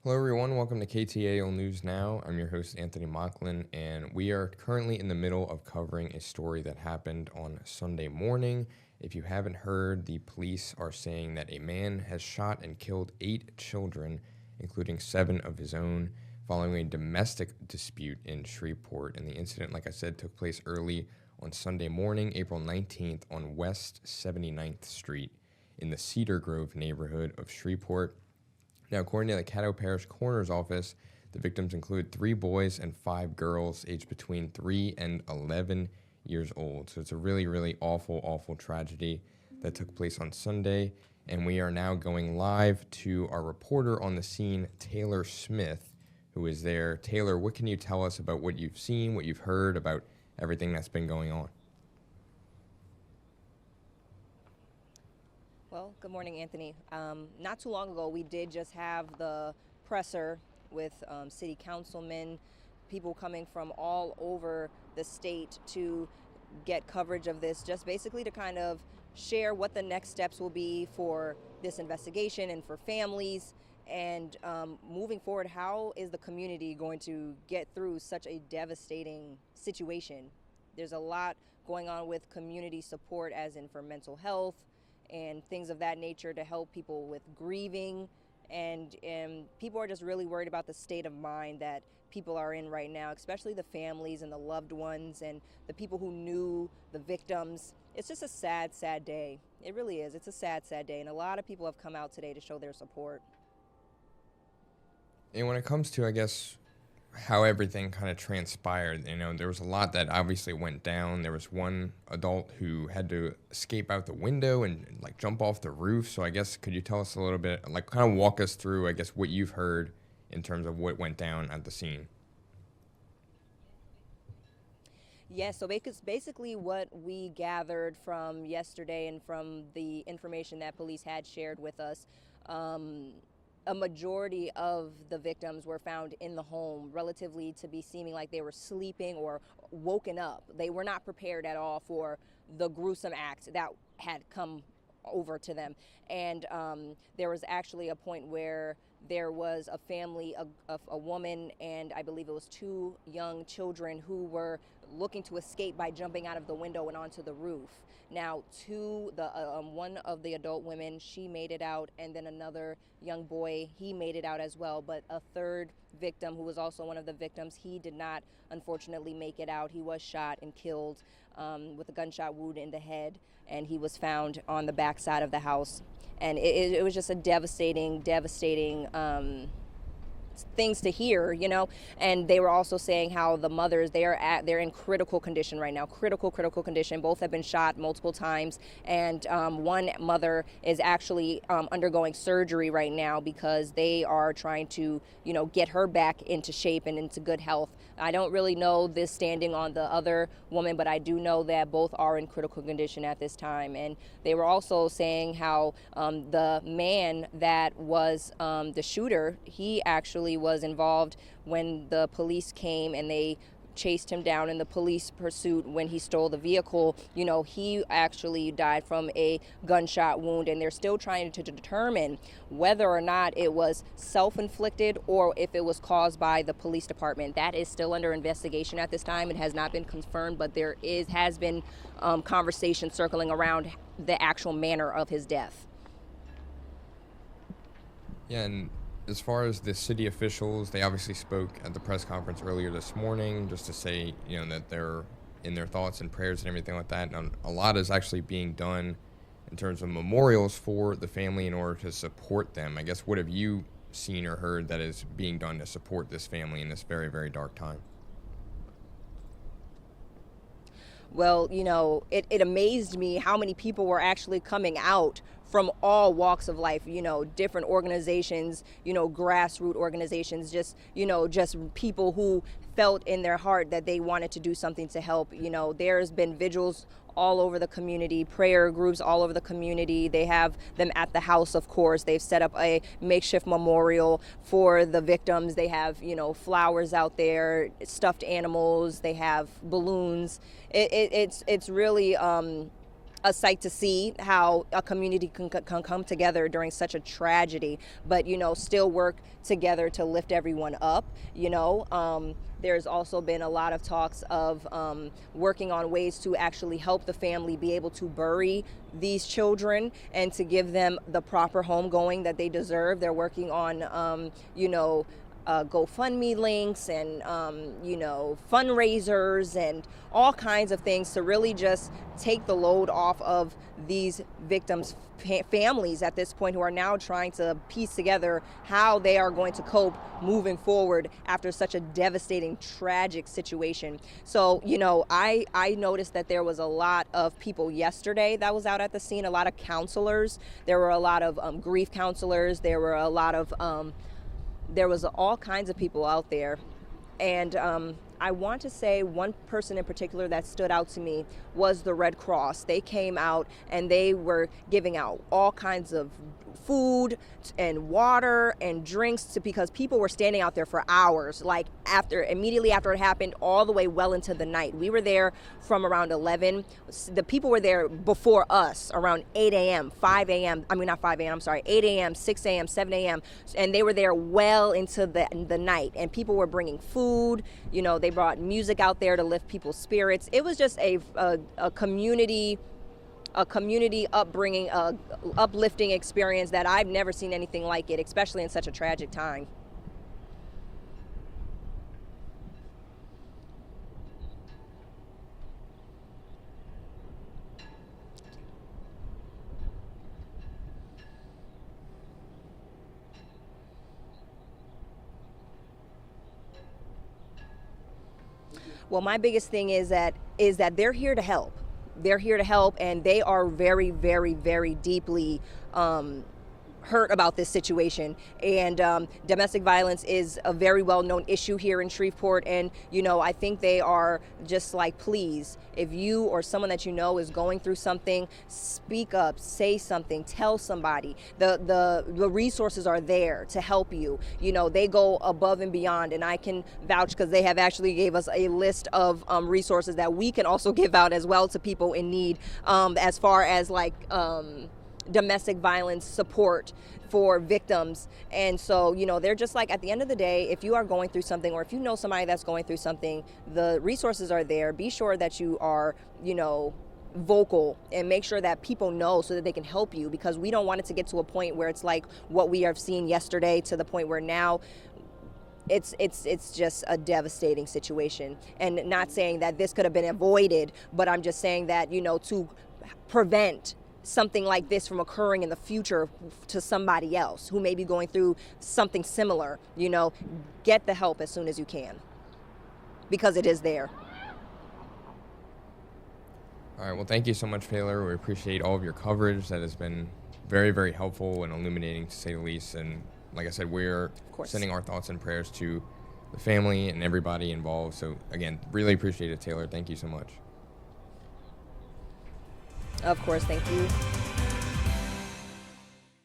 Hello, everyone. Welcome to KTAL News Now. I'm your host, Anthony Mocklin, and we are currently in the middle of covering a story that happened on Sunday morning. If you haven't heard, the police are saying that a man has shot and killed 8 children, including 7 of his own, following a domestic dispute in Shreveport. And the incident, like I said, took place early on Sunday morning, April 19th, on West 79th Street in the Cedar Grove neighborhood of Shreveport. Now, according to the Caddo Parish Coroner's Office, the victims include 3 boys and 5 girls aged between 3 and 11 years old. So it's a really, really awful tragedy that took place on Sunday. And we are now going live to our reporter on the scene, Taylor Smith, who is there. Taylor, what can you tell us about what you've seen, what you've heard, about everything that's been going on? Well, good morning, Anthony. Not too long ago, we did just have the presser with city councilmen, people coming from all over the state to get coverage of this, just basically to kind of share what the next steps will be for this investigation and for families. And moving forward, how is the community going to get through such a devastating situation? There's a lot going on with community support, as in for mental health and things of that nature, to help people with grieving. And people are just really worried about the state of mind that people are in right now, especially the families and the loved ones and the people who knew the victims. It's just a sad day. It really is. It's a sad day. And a lot of people have come out today to show their support. And when it comes to, I guess, how everything kind of transpired, there was a lot that obviously went down. There was one adult who had to escape out the window and like jump off the roof. So I guess, could you tell us a little bit, like kind of walk us through, I guess, what you've heard in terms of what went down at the scene? Yes, so basically what we gathered from yesterday and from the information that police had shared with us, a majority of the victims were found in the home, relatively to be seeming like they were sleeping or woken up. They were not prepared at all for the gruesome act that had come over to them. And there was actually a point where there was a family, a woman, and I believe it was 2 young children who were looking to escape by jumping out of the window and onto the roof. Now, one of the adult women, she made it out, and then another young boy, he made it out as well. But a third victim, who was also one of the victims, he did not, unfortunately, make it out. He was shot and killed with a gunshot wound in the head, and he was found on the back side of the house. And it was just a devastating things to hear, and they were also saying how the mothers, they're in critical condition right now, critical condition. Both have been shot multiple times, and one mother is actually undergoing surgery right now because they are trying to, get her back into shape and into good health. I don't really know this standing on the other woman, but I do know that both are in critical condition at this time. And they were also saying how the man that was the shooter, he actually was involved when the police came and they chased him down in the police pursuit when he stole the vehicle. He actually died from a gunshot wound, and they're still trying to determine whether or not it was self-inflicted or if it was caused by the police department. That is still under investigation at this time. It has not been confirmed, but there has been conversation circling around the actual manner of his death. Yeah, and as far as the city officials, they obviously spoke at the press conference earlier this morning just to say, that they're in their thoughts and prayers and everything like that. And a lot is actually being done in terms of memorials for the family in order to support them. I guess, what have you seen or heard that is being done to support this family in this very, very dark time? Well, it amazed me how many people were actually coming out from all walks of life, different organizations, grassroots organizations, just people who felt in their heart that they wanted to do something to help. There's been vigils all over the community, prayer groups all over the community. They have them at the house, of course. They've set up a makeshift memorial for the victims. They have, flowers out there, stuffed animals. They have balloons. It's really a sight to see how a community can come together during such a tragedy, but still work together to lift everyone up. There's also been a lot of talks of working on ways to actually help the family be able to bury these children and to give them the proper homegoing that they deserve. They're working on GoFundMe links and fundraisers and all kinds of things to really just take the load off of these victims' families at this point, who are now trying to piece together how they are going to cope moving forward after such a devastating, tragic situation. So, I noticed that there was a lot of people yesterday that was out at the scene, a lot of counselors. There were a lot of grief counselors. There were a lot of there was all kinds of people out there. And I want to say one person in particular that stood out to me was the Red Cross. They came out and they were giving out all kinds of food and water and drinks because people were standing out there for hours, like immediately after it happened, all the way well into the night. We were there from around 11. The people were there before us around 8 a.m., 5 a.m. I mean, not 5 a.m., I'm sorry, 8 a.m., 6 a.m., 7 a.m. And they were there well into the night. And people were bringing food. They brought music out there to lift people's spirits. It was just a community upbringing, uplifting experience that I've never seen anything like it, especially in such a tragic time. Well, my biggest thing is that they're here to help. They're here to help, and they are very, very, very deeply hurt about this situation. And domestic violence is a very well-known issue here in Shreveport. And, I think they are just like, please, if you or someone that is going through something, speak up, say something, tell somebody. The resources are there to help you. They go above and beyond, and I can vouch because they have actually gave us a list of resources that we can also give out as well to people in need, as far as domestic violence support for victims. And so, they're just like, at the end of the day, if you are going through something, or if you know somebody that's going through something, the resources are there. Be sure that you are, vocal, and make sure that people know so that they can help you, because we don't want it to get to a point where it's like what we have seen yesterday, to the point where now it's just a devastating situation. And not saying that this could have been avoided, but I'm just saying that, to prevent something like this from occurring in the future to somebody else who may be going through something similar, get the help as soon as you can, because it is there. All right, well, thank you so much, Taylor. We appreciate all of your coverage. That has been very, very helpful and illuminating, to say the least. And like I said, we're sending our thoughts and prayers to the family and everybody involved. So again, really appreciate it, Taylor. Thank you so much. Of course, thank you.